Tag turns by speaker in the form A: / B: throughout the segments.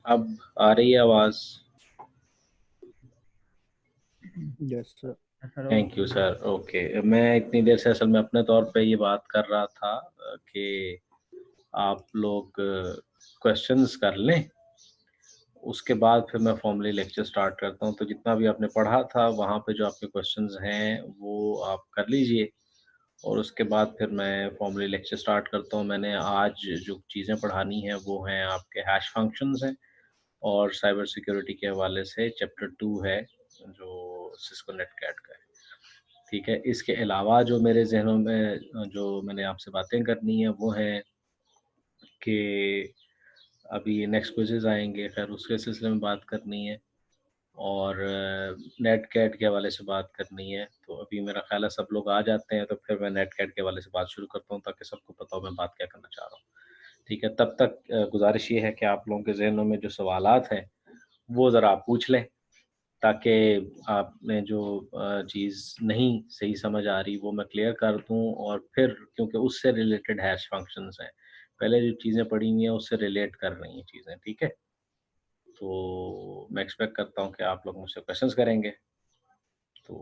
A: अब आ रही है आवाज?
B: Yes sir.
A: Thank you sir. Okay, मैं इतनी देर से असल में अपने तौर पे ये बात कर रहा था कि आप लोग क्वेश्चंस कर लें, उसके बाद फिर मैं फॉर्मली लेक्चर स्टार्ट करता हूँ। तो जितना भी आपने पढ़ा था वहाँ पे जो आपके क्वेश्चंस हैं वो आप कर लीजिए, और उसके बाद फिर मैं फॉर्मली लेक्चर स्टार्ट करता हूँ। मैंने आज जो चीज़ें पढ़ानी हैं वो हैं आपके हैश फंक्शंस हैं, और साइबर सिक्योरिटी के हवाले से चैप्टर 2 है जो सिस्को नेटकैट का है। ठीक है, इसके अलावा जो मेरे ज़हनों में जो मैंने आपसे बातें करनी है वो है कि अभी नेक्स्ट क्विज़ेज़ आएँगे, खैर उसके सिलसिले में बात करनी है, और नेट कैट के हवाले से बात करनी है। तो अभी मेरा ख़्याल है सब लोग आ जाते हैं तो फिर मैं नेट कैट के हवाले से बात शुरू करता हूँ, ताकि सबको पता हो मैं बात क्या करना चाह रहा हूँ। ठीक है, तब तक गुज़ारिश ये है कि आप लोगों के ज़हनों में जो सवालात हैं, वो ज़रा आप पूछ लें, ताकि आपने जो चीज़ नहीं सही समझ आ रही वो मैं क्लियर कर दूँ, और फिर क्योंकि उससे रिलेटेड हैश फंक्शंस हैं, पहले जो चीज़ें पढ़ी हुई हैं उससे रिलेट कर रही हैं चीज़ें, ठीक है? तो मैं एक्सपेक्ट करता हूँ कि आप लोग मुझसे क्वेश्चंस करेंगे, तो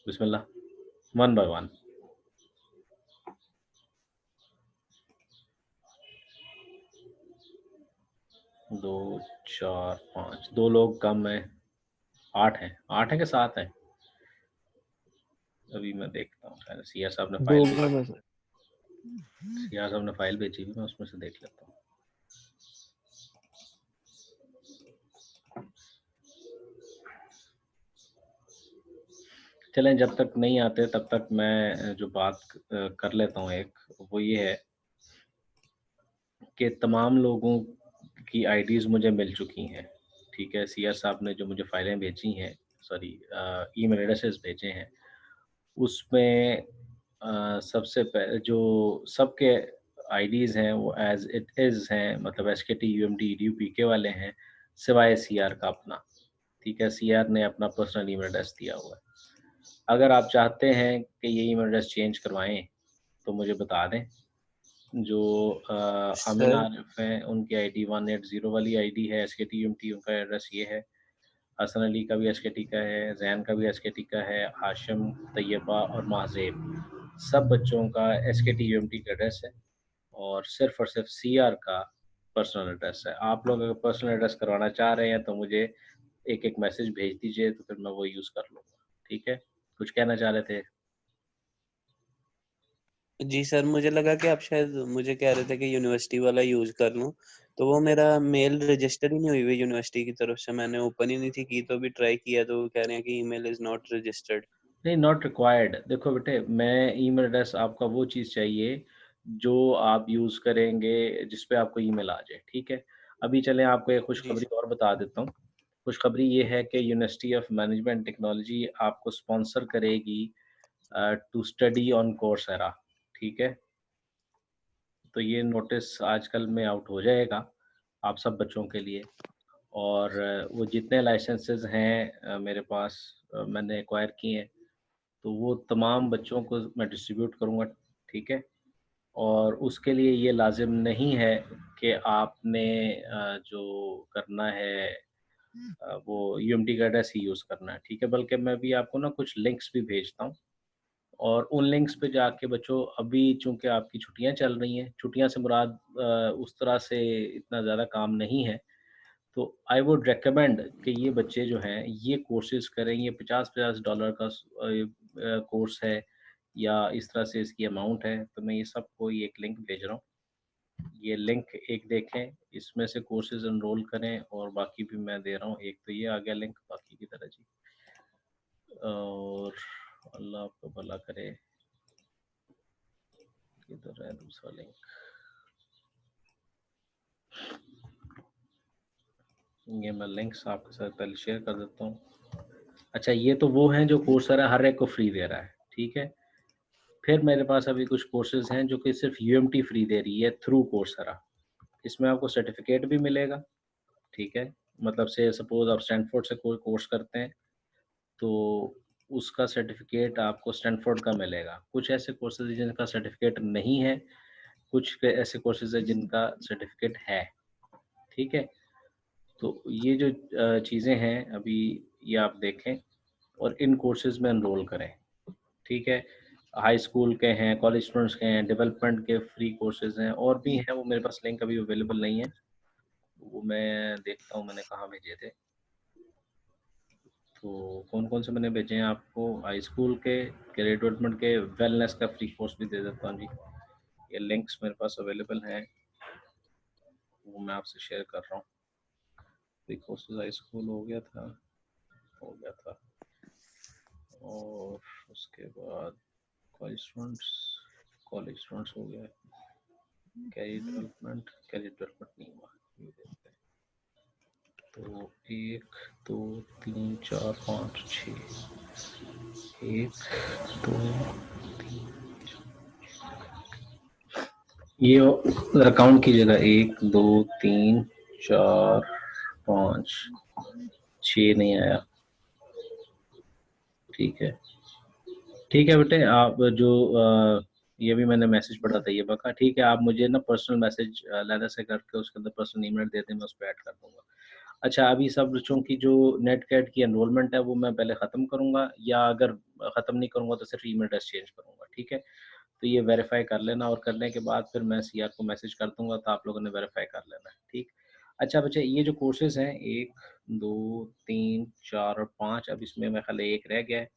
A: बिस्मिल्लाह, वन बाय वन। दो, चार, पाँच, 2 लोग कम हैं, 8 हैं। 8 हैं कि 7 हैं? अभी मैं देखता हूँ, सिया साहब ने फाइल भेजी, सिया साहब ने फाइल भेजी हुई, मैं उसमें से देख लेता हूँ। चलें, जब तक नहीं आते तब तक मैं जो बात कर लेता हूँ एक, वो ये है कि तमाम लोगों की आईडीज़ मुझे मिल चुकी हैं, ठीक है? सिया साहब ने जो मुझे फाइलें भेजी हैं, सॉरी ईमेल एड्रेसेस भेजे हैं, उसमें सबसे जो सबके आईडीज़ हैं वो एज़ इट इज़ हैं, मतलब एसकेटी, यूएमटी, ईडीयू, पीके वाले हैं, सिवाय सीआर का अपना, ठीक है? सीआर ने अपना पर्सनल ईमेल एड्रेस दिया हुआ है। अगर आप चाहते हैं कि ये ईमेल एड्रेस चेंज करवाएँ, तो मुझे बता दें। जो आमिर आरिफ हैं, उनकी आईडी 180 वाली आईडी है, एसकेटी यूएमटी, उनका एड्रेस ये है। हसन अली का भी एसकेटी का है, ज़ैन का भी एसकेटी का है, हाशिम, तैयबा और महज़ेब, सब बच्चों का एसकेटी यूएमटी का एड्रेस है, और सिर्फ़ सीआर का पर्सनल एड्रेस है। आप लोग अगर पर्सनल एड्रेस करवाना चाह रहे हैं तो मुझे एक मैसेज भेज दीजिए, तो फिर मैं वो यूज़ कर लूँगा। ठीक है? कुछ कहना चाह रहे थे?
C: जी सर, मुझे लगा कि आप शायद मुझे कह रहे थे कि यूनिवर्सिटी वाला यूज कर लूं, तो वो मेरा मेल रजिस्टर ही नहीं हुई हुई यूनिवर्सिटी की तरफ से, मैंने ओपन ही नहीं थी की, तो भी ट्राई किया तो वो कह रहे हैं कि ईमेल इज नॉट रजिस्टर्ड।
A: नहीं, नॉट रिक्वायर्ड। देखो बेटे, मैं ईमेल एड्रेस आपका वो चीज़ चाहिए जो आप यूज़ करेंगे जिस पे आपको ईमेल आ जाए, ठीक है? अभी चलें आपको एक
C: जी
A: खुशखबरी
C: सर।
A: और बता देता हूँ। खुशखबरी ये है कि यूनिवर्सिटी ऑफ मैनेजमेंट टेक्नोलॉजी आपको स्पॉन्सर करेगी टू स्टडी ऑन कोर्सेरा, ठीक है? तो ये नोटिस आजकल में आउट हो जाएगा आप सब बच्चों के लिए। और वो जितने लाइसेंसेस हैं मेरे पास मैंने एक्वायर किए हैं, तो वो तमाम बच्चों को मैं डिस्ट्रीब्यूट करूँगा, ठीक है? और उसके लिए ये लाज़िम नहीं है कि आपने जो करना है वो यूएमटी का एड्रेस ही यूज़ करना है, ठीक है? बल्कि मैं भी आपको ना कुछ लिंक्स भी भेजता हूँ, और उन लिंक्स पे जाके बच्चों, अभी चूँकि आपकी छुट्टियाँ चल रही हैं, छुट्टियाँ से मुराद उस तरह से इतना ज़्यादा काम नहीं है, तो आई वुड रिकमेंड कि ये बच्चे जो हैं ये कोर्सेज़ करें। ये $50-50 का कोर्स है या इस तरह से इसकी अमाउंट है, तो मैं ये सबको ये एक लिंक भेज रहा हूँ। ये लिंक एक देखें, इसमें से कोर्सेज़ एनरोल करें, और बाकी भी मैं दे रहा हूँ। एक तो ये आ गया लिंक, बाकी की तरह जी। और अल्लाह आपको भला करे। किधर है दूसरा लिंक? ये मैं लिंक्स आपके साथ पहले शेयर कर देता हूँ। अच्छा, ये तो वो हैं जो कोर्सेरा हर एक को फ्री दे रहा है, ठीक है? फिर मेरे पास अभी कुछ कोर्सेज़ हैं जो कि सिर्फ़ यूएमटी फ्री दे रही है थ्रू कोर्सेरा। इसमें आपको सर्टिफ़िकेट भी मिलेगा, ठीक है? मतलब से सपोज़ आप स्टैनफोर्ड से कोई कोर्स करते हैं, तो उसका सर्टिफ़िकेट आपको स्टैनफोर्ड का मिलेगा। कुछ ऐसे कोर्सेज़ हैं जिनका सर्टिफ़िकेट नहीं है, कुछ ऐसे कोर्सेज़ हैं जिनका सर्टिफ़िकेट है, ठीक है? तो ये जो चीज़ें हैं अभी, ये आप देखें और इन कोर्सेज़ में एनरोल करें, ठीक है? हाई स्कूल के हैं, कॉलेज स्टूडेंट्स के हैं, डेवलपमेंट के फ्री कोर्सेज़ हैं, और भी हैं, वो मेरे पास लिंक अभी अवेलेबल नहीं है। वो मैं देखता हूँ मैंने कहाँ भेजे थे। तो कौन-कौन से मैंने भेजे हैं आपको? हाई स्कूल के, करियर डेवलपमेंट के, वेलनेस का फ्री कोर्स भी दे देता हूँ जी। ये लिंक्स मेरे पास अवेलेबल हैं, वो मैं आपसे शेयर कर रहा हूँ। फ्री कोर्सेज़ हाई स्कूल हो गया था, हो गया था। और उसके बाद कॉलेज स्टूडेंट्स हो गया। कैरियर डेवलपमेंट नहीं हुआ, ये देखते हैं। तो 1 2 3 4 5 6, 1 2, ये ज़रा काउंट कीजिएगा, 1 2 3 4 5 6 नहीं आया, ठीक है। ठीक है बेटे, आप जो ये भी मैंने मैसेज पढ़ा था ये बका, ठीक है, आप मुझे ना पर्सनल मैसेज अलहदा से करके उसके अंदर पर्सनल ईमेल दे दें, मैं उस पे ऐड कर दूँगा। अच्छा, अभी सब बच्चों की जो नेट कैट की एनरोलमेंट है वो मैं पहले ख़त्म करूँगा, या अगर ख़त्म नहीं करूँगा तो सिर्फ ईमेल एड्रेस चेंज करूँगा, ठीक है? तो ये वेरीफ़ाई कर लेना, और करने के बाद फिर मैं सीआर को मैसेज कर दूँगा, तो आप लोगों ने वेरीफ़ाई कर लेना है, ठीक? अच्छा बच्चे, ये जो कोर्सेज़ हैं 1 2 3 4 और 5, अब इसमें मेरे ख़्याल है 1 रह गया है।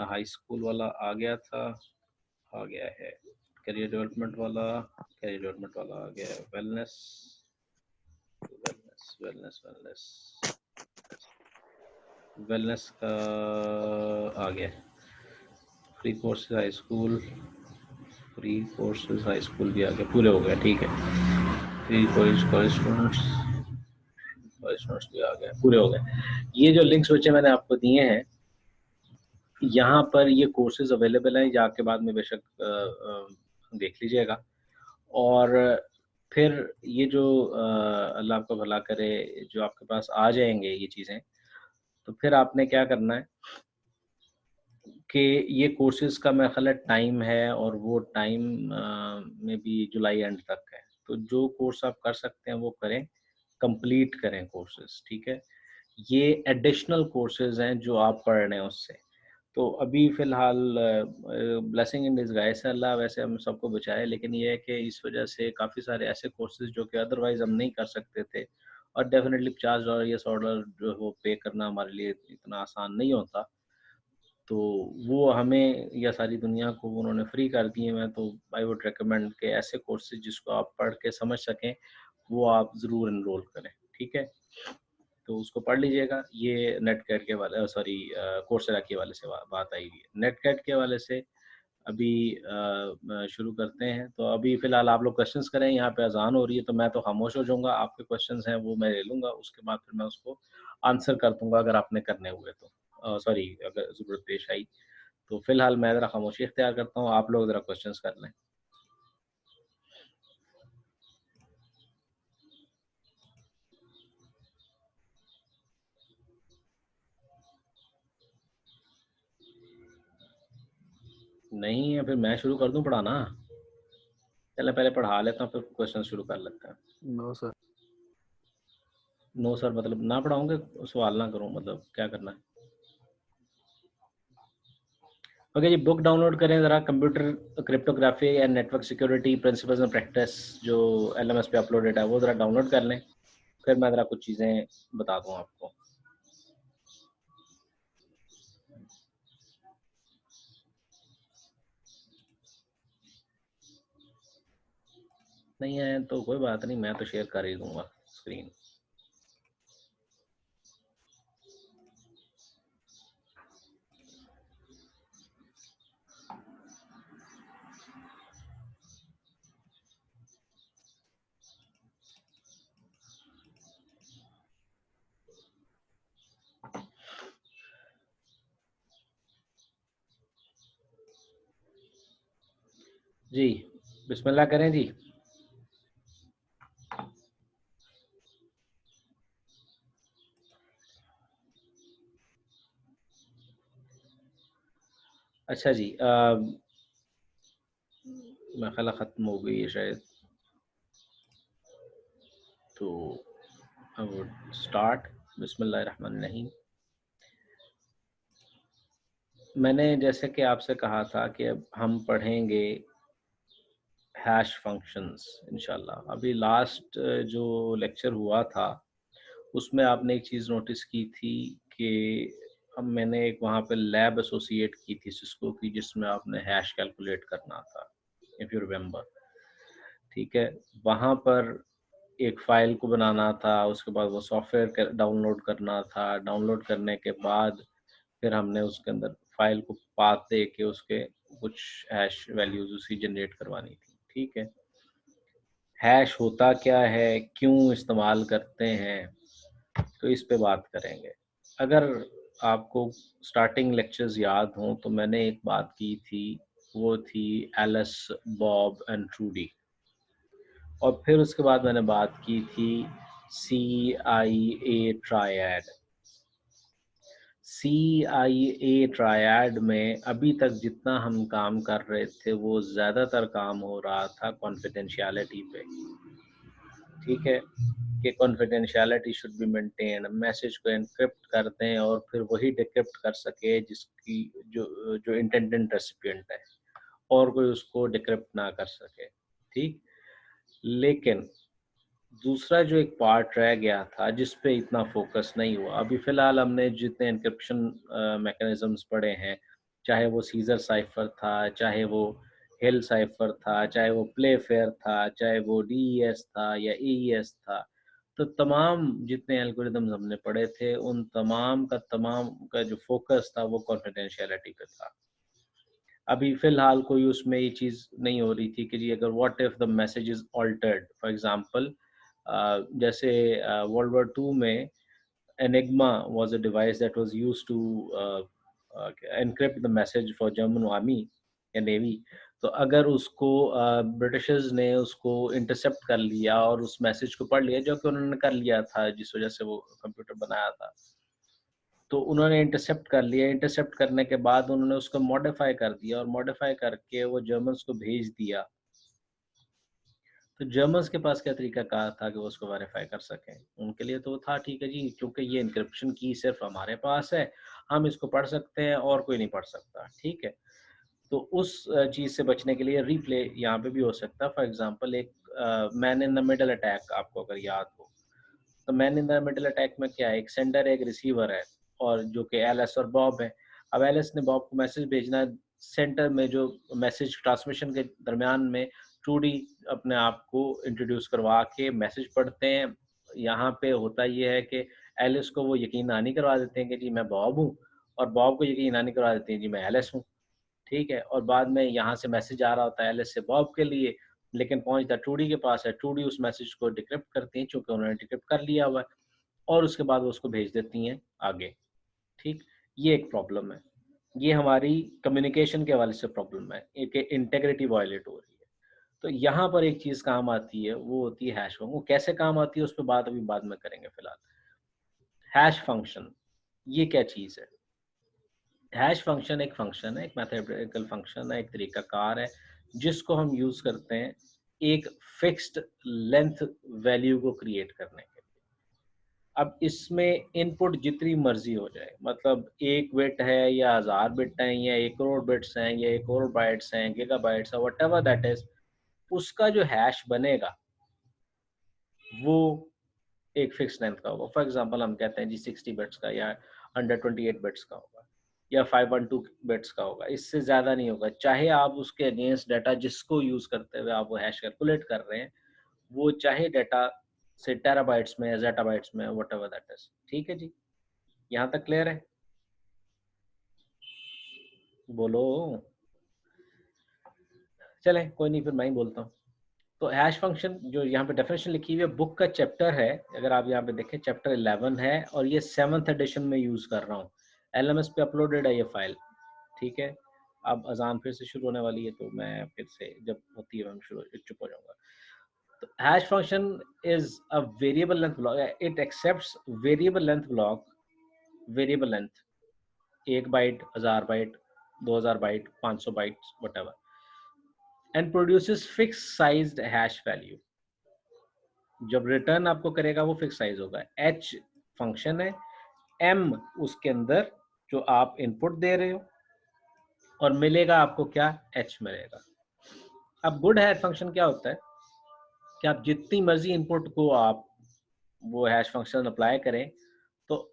A: हाई स्कूल वाला आ गया था, आ गया है। करियर डेवलपमेंट वाला आ गया है। Wellness wellness wellness wellness wellness का आ गया। Free courses high school, free courses high school भी आ गया, पूरे हो गए, ठीक है। फ्री कॉलेज स्टूडेंट्स भी आ गए, पूरे हो गए। ये जो लिंक्स बच्चे मैंने आपको दिए हैं, यहाँ पर ये कोर्सेज अवेलेबल हैं, जाके बाद में बेशक देख लीजिएगा। और फिर ये जो अल्लाह आपका भला करे, जो आपके पास आ जाएँगे ये चीज़ें, तो फिर आपने क्या करना है कि ये कोर्सेज़ का मेरा ख़्याल है टाइम है, और वो टाइम में भी जुलाई एंड तक है। तो जो कोर्स आप कर सकते हैं वो करें, कंप्लीट करें कोर्सेज़, ठीक है? ये एडिशनल कोर्सेज़ हैं जो आप पढ़ रहे हैं उससे। तो अभी फ़िलहाल ब्लेसिंग इन डिसगाइज़ है, अल्लाह वैसे हम सबको बचाए, लेकिन ये है कि इस वजह से काफ़ी सारे ऐसे कोर्सेज़ जो कि अदरवाइज़ हम नहीं कर सकते थे, और डेफ़िनेटली $50 या $100 जो है वो पे करना हमारे लिए इतना आसान नहीं होता। तो वो हमें या सारी दुनिया को उन्होंने फ्री कर दिए हैं, तो आई वुड रिकमेंड कि ऐसे कोर्सेज़ जिसको आप पढ़ के समझ सकें, वो आप ज़रूर एनरोल करें, ठीक है? तो उसको पढ़ लीजिएगा। ये नेटकैट के वाले सॉरी कोर्सेरा के वाले से बात आई हुई है। नेटकैट के वाले से अभी शुरू करते हैं। तो अभी फ़िलहाल आप लोग क्वेश्चंस करें, यहाँ पे अज़ान हो रही है तो मैं तो खामोश हो जाऊँगा, आपके क्वेश्चंस हैं वो मैं ले लूँगा, उसके बाद फिर मैं उसको आंसर कर दूँगा अगर आपने करने हुए तो। सॉरी अगर ज़रूरत पेश आई। तो फ़िलहाल मैं ज़रा खामोशी इख्तियार करता हूँ, आप लोग ज़रा क्वेश्चंस कर लें। नहीं है फिर मैं शुरू कर दूँ पढ़ाना? चलें पहले पढ़ा लेता हूँ फिर क्वेश्चन शुरू कर लेते हैं।
B: No sir.
A: नो सर मतलब ना पढ़ाऊँगे, सवाल ना करूँ, मतलब क्या करना है? ओके जी, बुक डाउनलोड करें ज़रा, computer cryptography and network security principles and practice जो एलएमएस पे अपलोडेड है वो ज़रा डाउनलोड कर लें, फिर मैं ज़रा कुछ चीज़ें बता दूँ आपको। नहीं है तो कोई बात नहीं, मैं तो शेयर कर ही दूँगा स्क्रीन। जी, बिस्मिल्लाह करें जी। अच्छा जी, मेरा ख़्याल है ख़त्म हो गई है शायद, तो आई वुड स्टार्ट। बिस्मिल्लाहिर्रहमानिर्रहीम। मैंने जैसे कि आपसे कहा था कि अब हम पढ़ेंगे हैश फंक्शंस इंशाल्लाह। अभी लास्ट जो लेक्चर हुआ था उसमें आपने एक चीज़ नोटिस की थी कि अब मैंने एक वहाँ पे लैब एसोसिएट की थी सिस्को की, जिसमें आपने हैश कैलकुलेट करना था, इफ़ यू रिमेंबर, ठीक है? वहाँ पर एक फ़ाइल को बनाना था, उसके बाद वो सॉफ्टवेयर डाउनलोड करना था, डाउनलोड करने के बाद फिर हमने उसके अंदर फ़ाइल को पाथ दे के उसके कुछ हैश वैल्यूज़ उसकी जनरेट करवानी थी, ठीक है? हैश होता क्या है, क्यों इस्तेमाल करते हैं, तो इस पे बात करेंगे। अगर आपको स्टार्टिंग लेक्चर्स याद हों तो मैंने एक बात की थी, वो थी एलिस, बॉब एंड ट्रूडी, और फिर उसके बाद मैंने बात की थी CIA ट्रायड। CIA ट्रायड में अभी तक जितना हम काम कर रहे थे वो ज़्यादातर काम हो रहा था कॉन्फिडेंशियलिटी पे, ठीक है? कि confidentiality should be maintain, message को एनक्रिप्ट कर दें और फिर वही डिक्रिप्ट कर सके जिसकी जो जो इंटेंडेंट रेसिपिएंट है, और कोई उसको डिक्रिप्ट ना कर सके, ठीक? लेकिन दूसरा जो एक पार्ट रह गया था जिस पे इतना फोकस नहीं हुआ, अभी फ़िलहाल हमने जितने एन्क्रिप्शन मैकेनिज़्म्स पढ़े हैं, चाहे वो सीज़र साइफ़र था, चाहे वो हिल साइफ़र था, चाहे वो प्लेफेयर था, चाहे वो DES था या AES था, तो तमाम जितने एल्गोरिदम्स हमने पढ़े थे, उन तमाम का जो फ़ोकस था वो कॉन्फिडेंशियलिटी पे था। अभी फ़िलहाल कोई उसमें ये चीज़ नहीं हो रही थी कि जी अगर what if the message is altered, for example जैसे वर्ल्ड वॉर 2 में Enigma was a device that was used to encrypt the message for German army या नेवी। तो अगर उसको ब्रिटिशर्स ने उसको इंटरसेप्ट कर लिया और उस मैसेज को पढ़ लिया, जो कि उन्होंने कर लिया था जिस वजह से वो कंप्यूटर बनाया था, तो उन्होंने इंटरसेप्ट कर लिया, इंटरसेप्ट करने के बाद उन्होंने उसको मॉडिफ़ाई कर दिया और मॉडिफ़ाई करके वो जर्मन्स को भेज दिया। तो जर्मन्स के पास क्या तरीका कार था कि वो उसको वेरीफाई कर सकें? उनके लिए तो था ठीक है जी, क्योंकि ये एन्क्रिप्शन की सिर्फ हमारे पास है, हम इसको पढ़ सकते हैं और कोई नहीं पढ़ सकता, ठीक है? तो उस चीज़ से बचने के लिए रीप्ले यहाँ पे भी हो सकता है। फॉर एग्ज़ाम्पल एक man in the middle attack आपको अगर याद हो, तो man in the middle attack में क्या है, एक सेंडर है, एक रिसीवर है और जो कि एलिस और बॉब है। अब एलिस ने बॉब को मैसेज भेजना है, सेंटर में जो मैसेज ट्रांसमिशन के दरमियान में ट्रूडी अपने आप को इंट्रोड्यूस करवा के मैसेज पढ़ते हैं। यहाँ पे होता ये है कि एलिस को वो यकीन दहानी करवा देते हैं कि जी मैं बॉब हूँ, और बॉब को यकीन दहानी करवा देते हैं जी मैं एलिस हूँ। ठीक है? और बाद में यहाँ से मैसेज आ रहा होता है एलिस से बॉब के लिए, लेकिन पहुँचता ट्रूडी के पास है। ट्रूडी उस मैसेज को डिक्रिप्ट करती हैं, चूँकि उन्होंने डिक्रिप्ट कर लिया हुआ है, और उसके बाद वो उसको भेज देती हैं आगे। ठीक? ये एक प्रॉब्लम है। ये हमारी कम्युनिकेशन के हवाले से प्रॉब्लम है, एक इंटीग्रिटी वायलेट हो रही है। तो यहाँ पर एक चीज़ काम आती है, वो होती है हैश फंक्शन। वो कैसे काम आती है उस पे बात अभी बाद में करेंगे फिलहाल। हैश फंक्शन, ये क्या चीज़ है? हैश फंक्शन एक फंक्शन है, एक मैथमेटिकल फंक्शन है, एक तरीकाकार है, जिसको हम यूज़ करते हैं एक फिक्स्ड लेंथ वैल्यू को क्रिएट करने के लिए। अब इसमें इनपुट जितनी मर्ज़ी हो जाए, मतलब 1 बिट है या 1000 बिट हैं या 1 करोड़ बिट्स हैं या 1 करोड़ बाइट्स हैं, गीगाबाइट्स हैं, व्हाटएवर दैट इज़, उसका जो हैश बनेगा, वो एक फिक्स लेंथ का होगा। फॉर एग्जांपल हम कहते हैं जी 60 बिट्स का या 128 बिट्स का होगा या 512 बिट्स का होगा, इससे ज़्यादा नहीं होगा। चाहे आप उसके अगेंस्ट डाटा जिसको यूज़ करते हुए आप वो हैश कैलकुलेट कर रहे हैं, वो चाहे डाटा से टेराबाइट्स में या ज़ेटाबाइट्स में, व्हाटएवर दैट इज़। ठीक है जी? यहाँ तक क्लियर है? बोलो। चलें कोई नहीं, फिर मैं ही बोलता हूँ। तो हैश फंक्शन जो यहाँ पे डेफिनेशन लिखी हुई है, बुक का चैप्टर है, अगर आप यहाँ पे देखें चैप्टर 11 है और ये 7th एडिशन में यूज़ कर रहा हूँ। एलएमएस पे अपलोडेड है ये फाइल, ठीक है? अब अज़ान फिर से शुरू होने वाली है, तो मैं फिर से जब होती है मैं शुरू चुप हो जाऊँगा। तो hash function is a variable length block, it accepts variable length block, variable length 1 byte, 1000 byte, 2000 byte, 500 bytes, whatever, and produces fix sized hash value. जब रिटर्न आपको करेगा वो फिक्स साइज होगा। एच फंक्शन है, एम उसके अंदर जो आप इनपुट दे रहे हो, और मिलेगा आपको क्या, एच मिलेगा। अब गुड हैश फंक्शन क्या होता है कि आप जितनी मर्जी इनपुट को आप वो हैश फंक्शन अप्लाई करें, तो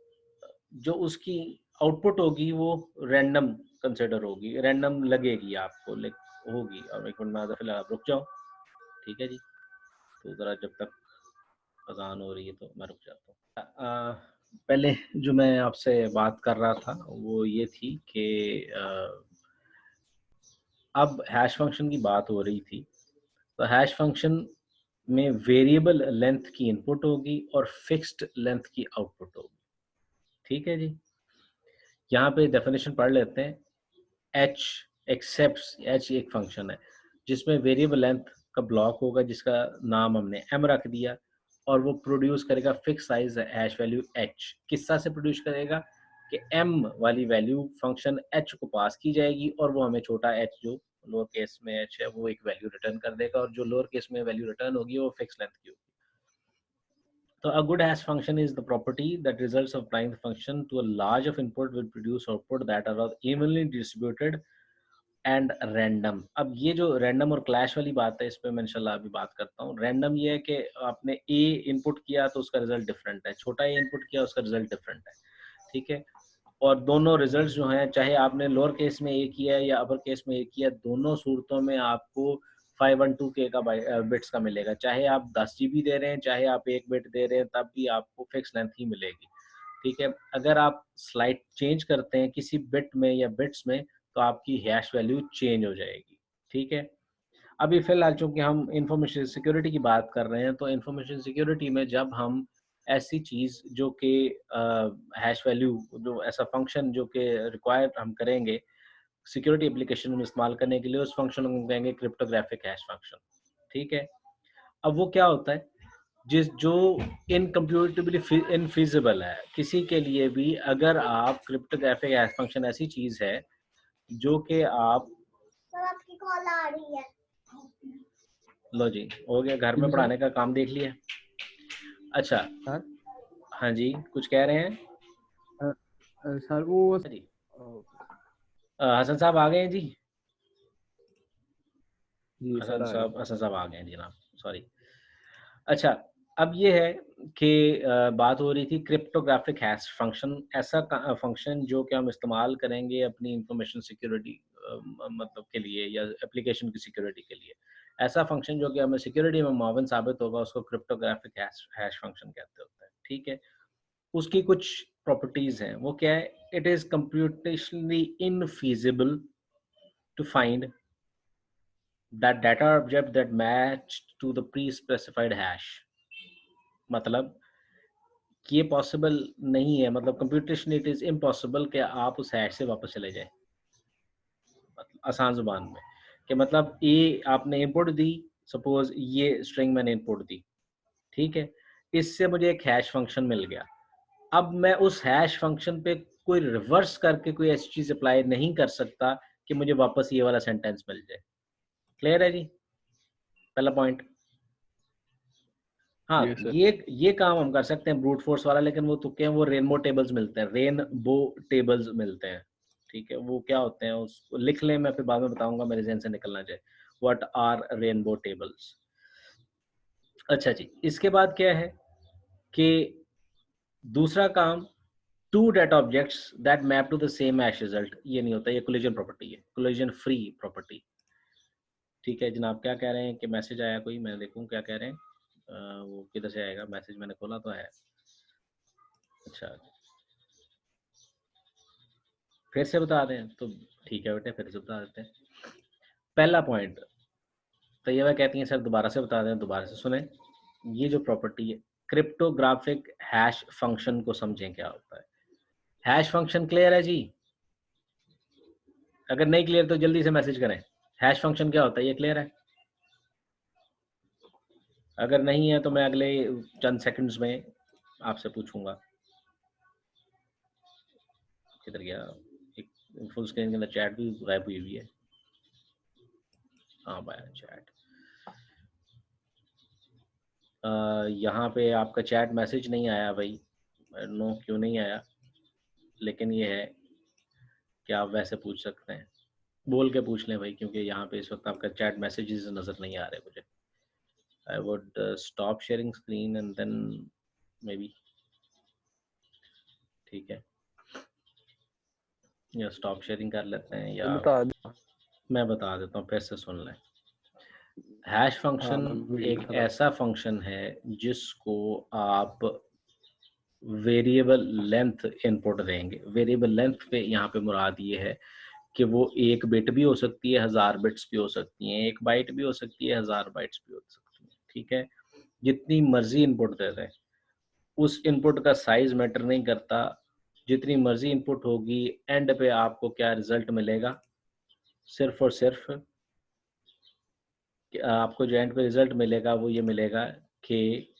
A: जो उसकी आउटपुट होगी वो रैंडम कंसिडर होगी, रैंडम लगेगी आपको, होगी। और एक मिनट में फिलहाल आप रुक जाओ, ठीक है जी? तो ज़रा जब तक अज़ान हो रही है तो मैं रुक जाता हूँ। पहले जो मैं आपसे बात कर रहा था वो ये थी कि अब हैश फंक्शन की बात हो रही थी, तो हैश फंक्शन में वेरिएबल लेंथ की इनपुट होगी और फिक्स्ड लेंथ की आउटपुट होगी। ठीक है जी? यहाँ पे डेफिनेशन पढ़ लेते हैं। एच एक्सेप्ट्स, एच एक फंक्शन है जिसमें वेरिएबल लेंथ का ब्लॉक होगा जिसका नाम हमने एम रख दिया, और वो प्रोड्यूस करेगा fix size hash value H. किससा से प्रोड्यूस करेगा कि एम वाली वैल्यू फंक्शन एच को पास की जाएगी और वो हमें छोटा एच जो लोअर केस में एच है वो एक वैल्यू रिटर्न कर देगा, और जो लोअर केस में वैल्यू रिटर्न होगी वो फिक्स लेंथ की होगी। So a good hash function is the property that results of applying the function to a large of input will produce output that are evenly distributed and random. अब ये जो random और clash वाली बात है, इस पे मैं इंशाल्लाह अभी बात करता हूँ। रैंडम ये है कि आपने ए इनपुट किया तो उसका रिजल्ट डिफरेंट है, छोटा ए इनपुट किया उसका रिजल्ट डिफरेंट है, ठीक है? और दोनों रिजल्ट जो हैं, चाहे आपने लोअर केस में ए किया या अपर केस में ए किया, दोनों सूरतों में आपको 512 के का बिट्स का मिलेगा। चाहे आप 10 GB दे रहे हैं, चाहे आप 1 बिट दे रहे हैं, तब भी आपको फिक्स लेंथ ही मिलेगी, ठीक है? अगर आप स्लाइड चेंज करते हैं किसी बिट में या बिट्स में, तो आपकी हैश वैल्यू चेंज हो जाएगी, ठीक है? अभी फ़िलहाल चूँकि हम इंफॉर्मेशन सिक्योरिटी की बात कर रहे हैं, तो इंफॉर्मेशन सिक्योरिटी में जब हम ऐसी चीज़ जो कि हैश वैल्यू, जो ऐसा फंक्शन जो कि रिक्वायर हम करेंगे सिक्योरिटी एप्लीकेशन में इस्तेमाल करने के लिए, उस फंक्शन को हम कहेंगे क्रिप्टोग्राफिक हैश फंक्शन, ठीक है? अब वो क्या होता है, जो इनकम्प्यूटेबली इनफीजिबल है किसी के लिए भी, अगर आप क्रिप्टोग्राफिक हैश फंक्शन ऐसी चीज़ है जो कि आप
D: सर आपकी कॉल आ रही है।
A: लो जी, हो गया, घर में
B: जी,
A: पढ़ाने का काम देख लिया। अच्छा,
B: सर।
A: हाँ जी, कुछ कह रहे हैं
B: सर वो
A: जी? हसन साहब आ गए हैं जी?
B: जी सर आ गए।
A: हसन साहब आ गए हैं जनाब, सॉरी। अच्छा, अब ये है कि बात हो रही थी क्रिप्टोग्राफिक हैश फंक्शन, ऐसा फंक्शन जो कि हम इस्तेमाल करेंगे अपनी इंफॉर्मेशन सिक्योरिटी मतलब के लिए या एप्लीकेशन की सिक्योरिटी के लिए। ऐसा फंक्शन जो कि हमें सिक्योरिटी में मुआविन साबित होगा, उसको क्रिप्टोग्राफिक हैश हैश फंक्शन कहते होते हैं, ठीक है? उसकी कुछ प्रॉपर्टीज हैं, वो क्या है? It is computationally infeasible to find that data object that match to the prespecified hash. मतलब ये पॉसिबल नहीं है, मतलब कंप्यूटेशन इट इज इम्पॉसिबल कि आप उस हैश से वापस चले जाएं। मतलब आसान जुबान में कि मतलब ये आपने इनपुट दी, सपोज ये स्ट्रिंग मैंने इनपुट दी, ठीक है? इससे मुझे एक हैश फंक्शन मिल गया। अब मैं उस हैश फंक्शन पे कोई रिवर्स करके कोई ऐसी चीज अप्लाई नहीं कर सकता कि मुझे वापस ये वाला सेंटेंस मिल जाए। क्लियर है जी? पहला पॉइंट। हाँ,
B: यस सर।
A: ये काम हम कर सकते हैं ब्रूट फोर्स वाला, लेकिन वो तुक्के हैं, वो रेनबो टेबल्स मिलते हैं, रेनबो टेबल्स मिलते हैं, ठीक है? वो क्या होते हैं, उसको लिख लें, मैं फिर बाद में बताऊंगा, मेरे ज़हन से निकलना चाहिए। What are rainbow tables? अच्छा जी, इसके बाद क्या है कि दूसरा काम, two data objects that map to the same hash result, ये नहीं होता, ये कोलिजन प्रॉपर्टी है, कोलिजन फ्री प्रॉपर्टी। ठीक है जनाब, क्या कह रहे हैं कि मैसेज आया कोई, मैं देखूं क्या कह रहे हैं। वो किधर से आएगा मैसेज? मैंने खोला तो है। अच्छा, फिर से बता दें तो ठीक है बेटे, फिर से बता देते हैं। पहला पॉइंट, तैयबा कहती हैं सर दोबारा से बता दें, दोबारा से सुने। ये जो प्रॉपर्टी है क्रिप्टोग्राफिक हैश फंक्शन को समझें क्या होता है। हैश फंक्शन क्लियर है जी? अगर नहीं क्लियर तो जल्दी से मैसेज करें। हैश फंक्शन क्या होता है, ये क्लियर है? अगर नहीं है तो मैं अगले चंद सेकंड्स में आपसे पूछूंगा। किधर गया? एक फुल स्क्रीन के अंदर चैट भी गायब हुई हुई है। हाँ भाई चैट, यहाँ पे आपका चैट मैसेज नहीं आया भाई, नो क्यों नहीं आया, लेकिन ये है कि आप वैसे पूछ सकते हैं, बोल के पूछ लें भाई, क्योंकि यहाँ पे इस वक्त आपका चैट मैसेजेस नज़र नहीं आ रहे मुझे। I would stop sharing screen and then maybe, ठीक है, या स्टॉप शेयरिंग कर लेते हैं, या
B: बता दो।
A: मैं बता देता हूँ, फिर से सुन लें। हैश
B: हाँ
A: फंक्शन
B: मैं वेट
A: एक
B: कर रहा
A: ऐसा फंक्शन है जिसको आप वेरिएबल लेंथ इनपुट देंगे। वेरिएबल लेंथ पे यहाँ पे मुराद ये है कि वो 1 बिट भी हो सकती है, 1000 बिट्स भी हो सकती हैं, 1 बाइट भी हो सकती है, 1000 बाइट्स भी हो सकती हैं, ठीक है? जितनी मर्जी इनपुट दे दें, उस इनपुट का साइज मैटर नहीं करता। जितनी मर्जी इनपुट होगी, एंड पे आपको क्या रिजल्ट मिलेगा? सिर्फ और सिर्फ कि आपको जो एंड पे रिजल्ट मिलेगा वो ये मिलेगा कि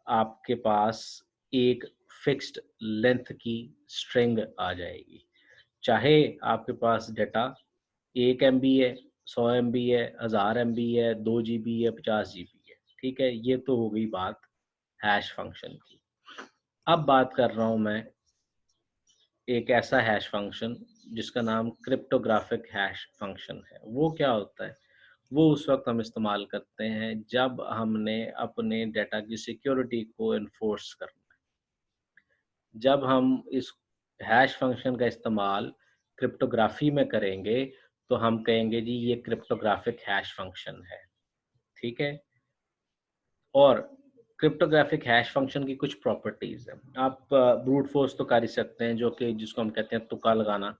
A: आपके पास एक फिक्स्ड लेंथ की स्ट्रिंग आ जाएगी। चाहे आपके पास डाटा 1 MB है, 100 MB है, 1000 MB है, 2 GB है, 50 GB है, ठीक है? ये तो हो गई बात हैश फंक्शन की। अब बात कर रहा हूँ मैं एक ऐसा हैश फंक्शन जिसका नाम क्रिप्टोग्राफिक हैश फंक्शन है। वो क्या होता है? वो उस वक्त हम इस्तेमाल करते हैं जब हमने अपने डाटा की सिक्योरिटी को इन्फोर्स करना है। जब हम इस हैश फंक्शन का इस्तेमाल क्रिप्टोग्राफी में करेंगे तो हम कहेंगे जी ये क्रिप्टोग्राफिक हैश फंक्शन है, ठीक है? और क्रिप्टोग्राफिक हैश फंक्शन की कुछ प्रॉपर्टीज हैं। आप ब्रूट फोर्स तो कर ही सकते हैं, जो कि जिसको हम कहते हैं तुक्का लगाना,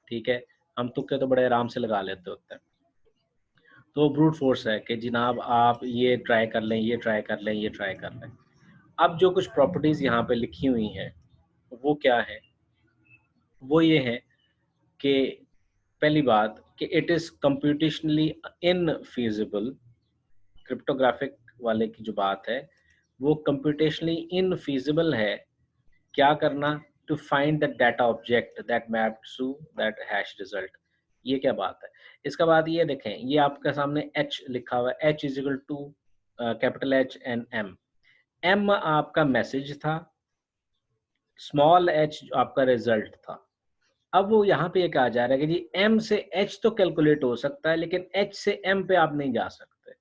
A: ठीक है? हम तुक्के तो बड़े आराम से लगा लेते होते हैं। तो ब्रूट फोर्स है कि जनाब आप ये ट्राई कर लें, ये ट्राई कर लें, ये ट्राई कर लें। अब जो कुछ प्रॉपर्टीज यहाँ पे लिखी हुई हैं वो क्या है? वो ये है कि पहली बात कि इट इज कंप्यूटेशनली इनफीजिबल। क्रिप्टोग्राफिक वाले की जो बात है वो कंप्यूटेशनली इनफीजिबल है। क्या करना? To find the data object that maps to that hash result, ये क्या बात है। इसका बाद ये देखें, ये आपके सामने h लिखा हुआ है, h is equal to capital H and m। m आपका मैसेज था, स्मॉल h आपका रिजल्ट था। अब वो यहाँ पे ये कहा जा रहा है कि जी m से h तो कैलकुलेट हो सकता है, लेकिन h से m पे आप नहीं जा सकते।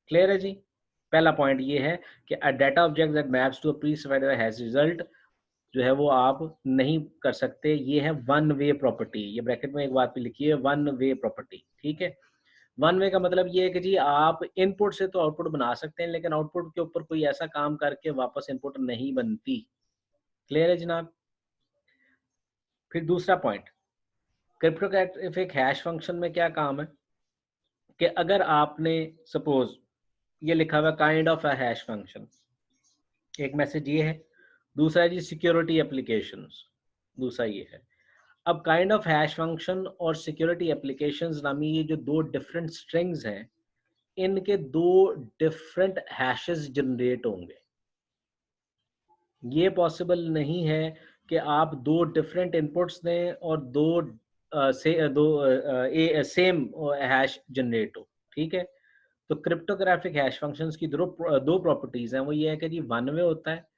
A: क्लियर है जी। पहला पॉइंट ये है कि a data object that maps to a pre-specified hash result जो है वो आप नहीं कर सकते। ये है वन वे प्रॉपर्टी। ये ब्रैकेट में एक बात भी लिखी है, वन वे प्रॉपर्टी। ठीक है, वन वे का मतलब ये है कि जी आप इनपुट से तो आउटपुट बना सकते हैं, लेकिन आउटपुट के ऊपर कोई ऐसा काम करके वापस इनपुट नहीं बनती। क्लियर है जनाब। फिर दूसरा पॉइंट, क्रिप्टोग्राफिक हैश फंक्शन में क्या काम है कि अगर आपने सपोज ये लिखा हुआ kind of a hash function, एक मैसेज ये है, दूसरा है जी सिक्योरिटी एप्लीकेशंस, दूसरा ये है। अब काइंड ऑफ हैश फंक्शन और सिक्योरिटी एप्लीकेशंस नामी ये जो दो डिफरेंट स्ट्रिंग्स हैं, इनके दो डिफरेंट हैशेस जनरेट होंगे। ये पॉसिबल नहीं है कि आप दो डिफरेंट इनपुट्स दें और सेम हैश जनरेट हो। ठीक है, तो क्रिप्टोग्राफिक हैश फंक्शंस की दो प्रॉपर्टीज हैं। वो ये है कि जी वन वे होता है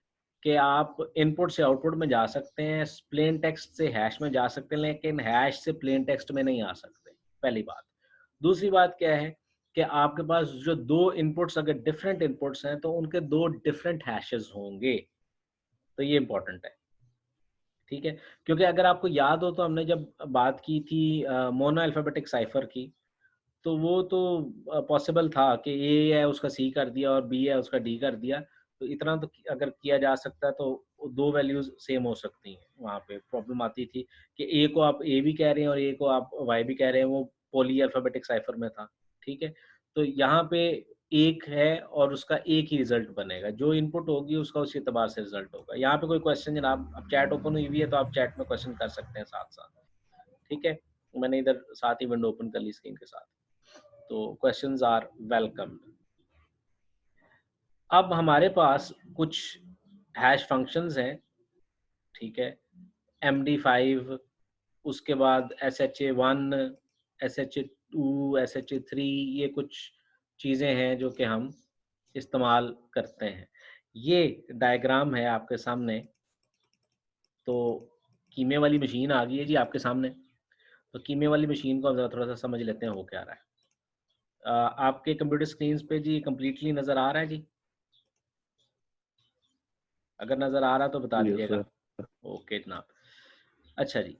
A: कि आप इनपुट से आउटपुट में जा सकते हैं, प्लेन टेक्स्ट से हैश में जा सकते हैं, लेकिन हैश से प्लेन टेक्स्ट में नहीं आ सकते। पहली बात। दूसरी बात क्या है कि आपके पास जो दो इनपुट्स अगर डिफरेंट इनपुट्स हैं तो उनके दो डिफरेंट हैशेस होंगे। तो ये इंपॉर्टेंट है। ठीक है, क्योंकि अगर आपको याद हो तो हमने जब बात की थी मोनो अल्फाबेटिक साइफर की, तो वो तो पॉसिबल था कि ए है उसका सी कर दिया और बी है उसका डी कर दिया। तो इतना तो अगर किया जा सकता है तो दो वैल्यूज सेम हो सकती हैं। वहाँ पे प्रॉब्लम आती थी कि ए को आप ए भी कह रहे हैं और ए को आप वाई भी कह रहे हैं, वो पॉली अल्फाबेटिक साइफर में था। ठीक है, तो यहाँ पे एक है और उसका एक ही रिजल्ट बनेगा, जो इनपुट होगी उसका उसी एतबार से रिजल्ट होगा। यहाँ पे कोई क्वेश्चन जनाब, अब चैट ओपन हुई हुई है तो आप चैट में क्वेश्चन कर सकते हैं साथ साथ। ठीक है, मैंने इधर साथ ही विंडो ओपन कर ली स्क्रीन के साथ, तो क्वेश्चंस आर वेलकम। अब हमारे पास कुछ हैश फंक्शंस हैं। ठीक है, MD5, उसके बाद SHA1, SHA2, SHA3, ये कुछ चीज़ें हैं जो कि हम इस्तेमाल करते हैं। ये डायग्राम है आपके सामने। तो कीमे वाली मशीन आ गई है जी आपके सामने। तो कीमे वाली मशीन को हम थोड़ा सा समझ लेते हैं हो क्या रहा है। आपके कंप्यूटर स्क्रीन पे जी कंप्लीटली नज़र आ रहा है जी? अगर नज़र आ रहा तो बता दीजिएगा। ओके जनाब। अच्छा जी,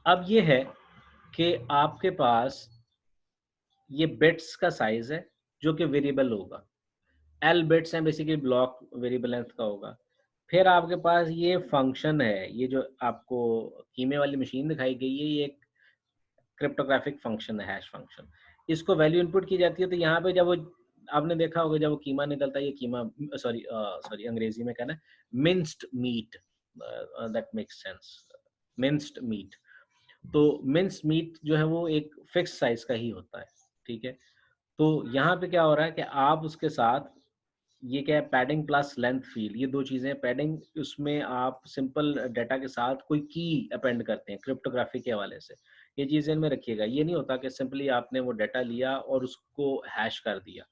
A: अब ये है कि आपके पास ये बिट्स का साइज है जो कि वेरिएबल होगा। L बिट्स हैं, बेसिकली ब्लॉक वेरिएबल लेंथ का होगा। फिर आपके पास ये फंक्शन है, ये जो आपको कीमे वाली मशीन दिखाई गई है, ये एक क्रिप्टोग्राफिक फंक्शन है, हैश फंक्शन। इसको वैल्यू इनपुट की जाती है। तो यहाँ पे जब वो आपने देखा होगा जब वो कीमा निकलता है, ये कीमा सॉरी अंग्रेजी में कहना है minced meat, that makes sense, minced meat. तो मिंस्ड मीट जो है वो एक फिक्स साइज का ही होता है। ठीक है, तो यहाँ पे क्या हो रहा है कि आप उसके साथ ये क्या है, पैडिंग प्लस लेंथ फील्ड, ये दो चीजें। पैडिंग उसमें आप सिंपल डाटा के साथ कोई की अपेंड करते हैं क्रिप्टोग्राफी के हवाले से। ये चीजें इनमें रखिएगा। ये नहीं होता कि सिंपली आपने वो डाटा लिया और उसको हैश कर दिया,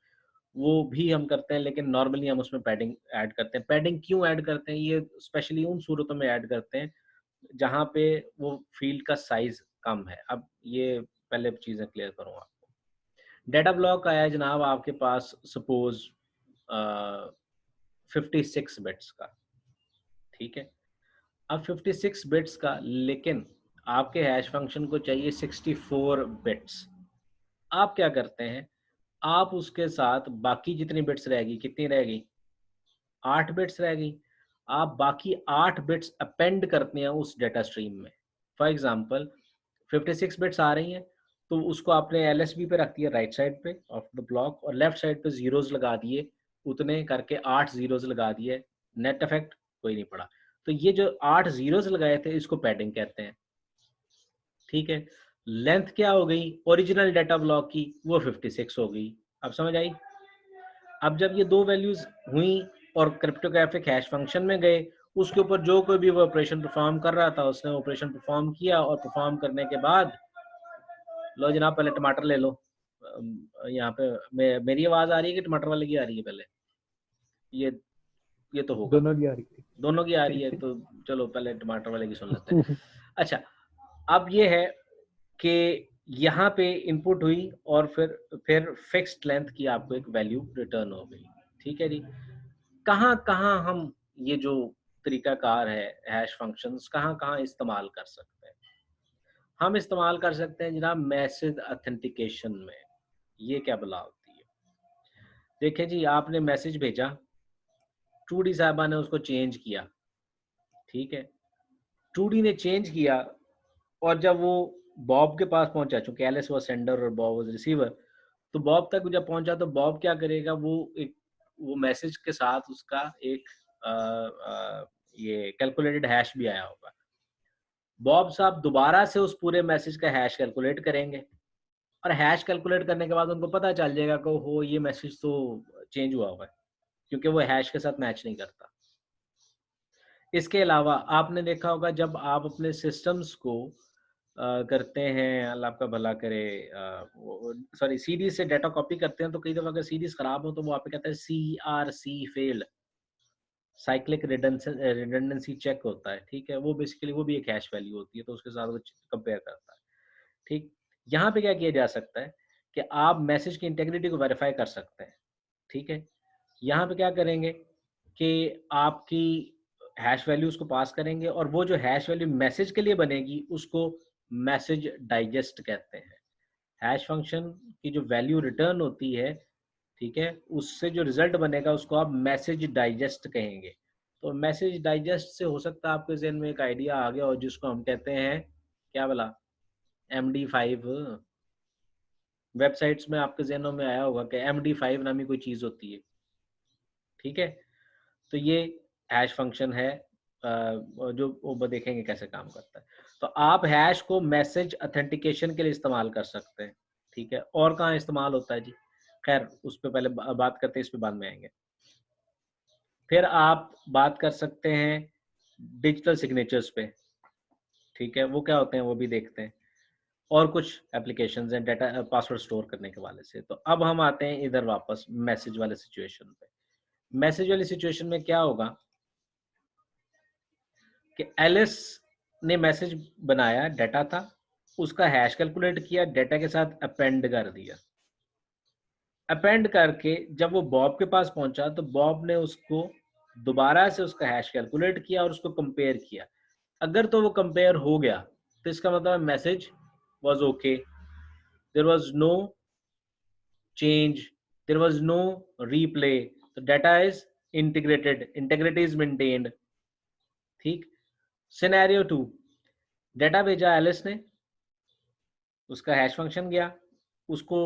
A: वो भी हम करते हैं, लेकिन नॉर्मली हम उसमें पैडिंग ऐड करते हैं। पैडिंग क्यों ऐड करते हैं? ये स्पेशली उन सूरतों में ऐड करते हैं जहाँ पे वो फील्ड का साइज कम है। अब ये पहले चीजें क्लियर करूँ आपको। डाटा ब्लॉक आया है जनाब आपके पास सपोज 56 बिट्स का। ठीक है, अब 56 बिट्स का, लेकिन आपके हैश फंक्शन को चाहिए 64 बिट्स। आप क्या करते हैं, आप उसके साथ बाकी जितनी बिट्स रहेगी, कितनी रहेगी, 8 बिट्स रहेगी, आप बाकी 8 बिट्स अपेंड करते हैं उस डेटा स्ट्रीम में। फॉर एग्जांपल 56 बिट्स आ रही हैं, तो उसको आपने LSB पे रख दिया राइट साइड पे ऑफ द ब्लॉक, और लेफ्ट साइड पे जीरोस लगा दिए, उतने करके 8 जीरोस लगा दिए। नेट इफेक्ट कोई नहीं पड़ा। तो ये जो 8 जीरोस लगाए थे इसको पैडिंग कहते हैं। ठीक है, लेंथ क्या हो गई ओरिजिनल डाटा ब्लॉक की, वो 56 हो गई। अब समझ आई? अब जब ये दो वैल्यूज हुई और क्रिप्टोग्राफिक हैश फंक्शन में गए, उसके ऊपर जो कोई भी वो ऑपरेशन परफॉर्म कर रहा था उसने ऑपरेशन परफॉर्म किया, और परफॉर्म करने के बाद लो जनाब पहले टमाटर ले लो। यहाँ पे मेरी आवाज आ रही है कि टमाटर वाले की आ रही है? पहले ये तो होगा
B: दोनों की आ रही है।
A: दोनों की आ रही है, तो चलो पहले टमाटर वाले की सुन लेते हैं। अच्छा, अब ये है कि यहाँ पे इनपुट हुई और फिर फिक्स्ड लेंथ की आपको एक वैल्यू रिटर्न हो गई। ठीक है जी। कहाँ कहाँ हम ये जो तरीकाकार है हैश फंक्शंस कहाँ कहाँ इस्तेमाल कर सकते हैं? हम इस्तेमाल कर सकते हैं जनाब मैसेज ऑथेंटिकेशन में। ये क्या बला होती है? देखिए जी, आपने मैसेज भेजा, ट्रूडी साहबा ने उसको चेंज किया, ठीक है, ट्रूडी ने चेंज किया, और जब वो बॉब के पास पहुंचा, चूंकि एलिस वाज सेंडर और बॉब वाज रिसीवर, तो बॉब तक जब पहुंचा तो बॉब क्या करेगा, वो मैसेज के साथ उसका एक ये कैलकुलेटेड हैश भी आया होगा। बॉब साहब दोबारा से उस पूरे मैसेज का हैश कैलकुलेट करेंगे, और हैश कैलकुलेट करने के बाद उनको पता चल जाएगा कि हो ये मैसेज तो चेंज हुआ हुआ है, क्योंकि वो हैश के साथ मैच नहीं करता। इसके अलावा आपने देखा होगा जब आप अपने सिस्टम्स को करते हैं, अल्लाह आपका भला करे, सॉरी सीडी से डाटा कॉपी करते हैं, तो कई दफ़ा अगर सीडीज खराब हो तो वो आपको कहता है CRC failed, cyclic redundancy check होता है। ठीक है, वो बेसिकली वो भी एक हैश वैल्यू होती है, तो उसके साथ वो कंपेयर करता है। ठीक, यहाँ पे क्या किया जा सकता है कि आप मैसेज की इंटेग्रिटी को वेरीफाई कर सकते हैं। ठीक है, यहाँ पे क्या करेंगे कि आपकी हैश वैल्यूज को पास करेंगे, और वो जो हैश वैल्यू मैसेज के लिए बनेगी उसको मैसेज डाइजेस्ट कहते हैं। हैश फंक्शन की जो वैल्यू रिटर्न होती है, ठीक है, उससे जो रिजल्ट बनेगा उसको आप मैसेज डाइजेस्ट कहेंगे। तो मैसेज डाइजेस्ट से हो सकता है आपके ज़हन में एक आइडिया आ गया, और जिसको हम कहते हैं क्या बोला, MD5। वेबसाइट्स में आपके ज़हनों में आया होगा कि MD5 नामी कोई चीज़ होती है। ठीक है, तो ये हैश फंक्शन है, जो वो देखेंगे कैसे काम करता है। तो आप हैश को मैसेज ऑथेंटिकेशन के लिए इस्तेमाल कर सकते हैं। ठीक है, और कहाँ इस्तेमाल होता है जी? खैर उस पर पहले बात करते हैं, इस पे बाद में आएंगे। फिर आप बात कर सकते हैं डिजिटल सिग्नेचर्स पे। ठीक है, वो क्या होते हैं वो भी देखते हैं, और कुछ एप्लीकेशंस हैं डाटा पासवर्ड स्टोर करने के वाले से। तो अब हम आते हैं इधर वापस मैसेज वाले सिचुएशन पे। मैसेज वाली सिचुएशन में क्या होगा कि एलिस ने मैसेज बनाया, डाटा था, उसका हैश कैलकुलेट किया, डाटा के साथ अपेंड कर दिया। अपेंड करके जब वो बॉब के पास पहुंचा तो बॉब ने उसको दोबारा से उसका हैश कैलकुलेट किया और उसको कंपेयर किया। अगर तो वो कंपेयर हो गया तो इसका मतलब message was okay, there was no change, there was no replay, तो data is integrated, integrity is maintained. ठीक, सिनेरियो 2, डाटा भेजा एलिस ने, उसका हैश फंक्शन गया, उसको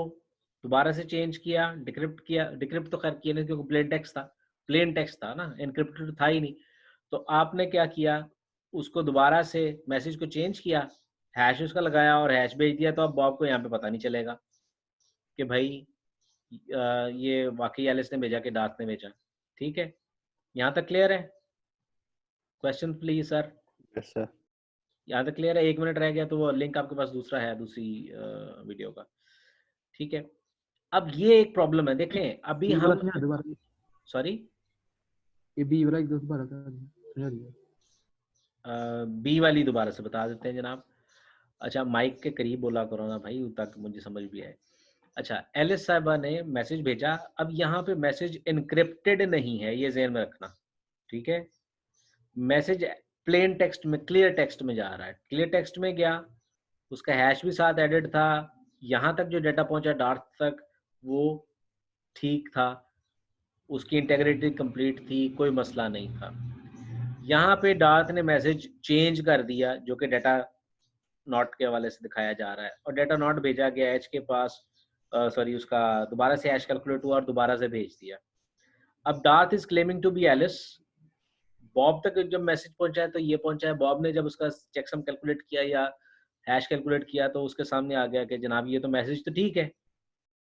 A: दोबारा से चेंज किया, डिक्रिप्ट किया, डिक्रिप्ट तो खैर किया नहीं क्योंकि प्लेन टेक्स्ट था ना, एनक्रिप्टेड था ही नहीं। तो आपने क्या किया, उसको दोबारा से मैसेज को चेंज किया, हैश उसका लगाया और हैश भेज दिया। तो अब बॉब को यहाँ पे पता नहीं चलेगा कि भाई ये वाकई एलिस ने भेजा कि डार्थ ने भेजा। ठीक है, यहाँ तक क्लियर है? Question please sir.
C: Yes sir.
A: यहाँ तक क्लियर है? 1 मिनट रह गया तो वो लिंक आपके पास दूसरा है, दूसरी वीडियो का। ठीक है, अब ये एक प्रॉब्लम है, देखें अभी हम,
B: दोबारा
A: सॉरी
B: ये बी वाला एक दोबारा समझा दिया।
A: बी वाली दोबारा से बता देते हैं जनाब। अच्छा, माइक के करीब बोला करो ना भाई, ताकि मुझे समझ भी आए। अच्छा, एलिस साहिबा ने मैसेज भेजा, अब यहाँ पे मैसेज इनक्रिप्टेड नहीं है, ये ज़हन में रखना। ठीक है, मैसेज प्लेन टेक्स्ट में, क्लियर टेक्स्ट में जा रहा है। क्लियर टेक्स्ट में गया, उसका हैश भी साथ एडेड था, यहाँ तक जो डाटा पहुंचा डार्थ तक वो ठीक था, उसकी इंटेग्रिटी कंप्लीट थी, कोई मसला नहीं था। यहाँ पे डार्थ ने मैसेज चेंज कर दिया, जो कि डाटा नॉट के हवाले से दिखाया जा रहा है, और डाटा नॉट भेजा गया एच के पास, सॉरी उसका दोबारा से हैश कैलकुलेट हुआ और दोबारा से भेज दिया। अब Darth is claiming to be Alice, Bob तक जब मैसेज पहुंचा है तो ये पहुंचा है, बॉब ने जब उसका चेकसम कैलकुलेट किया या हैश कैलकुलेट किया तो उसके सामने आ गया कि जनाब ये तो मैसेज तो ठीक है,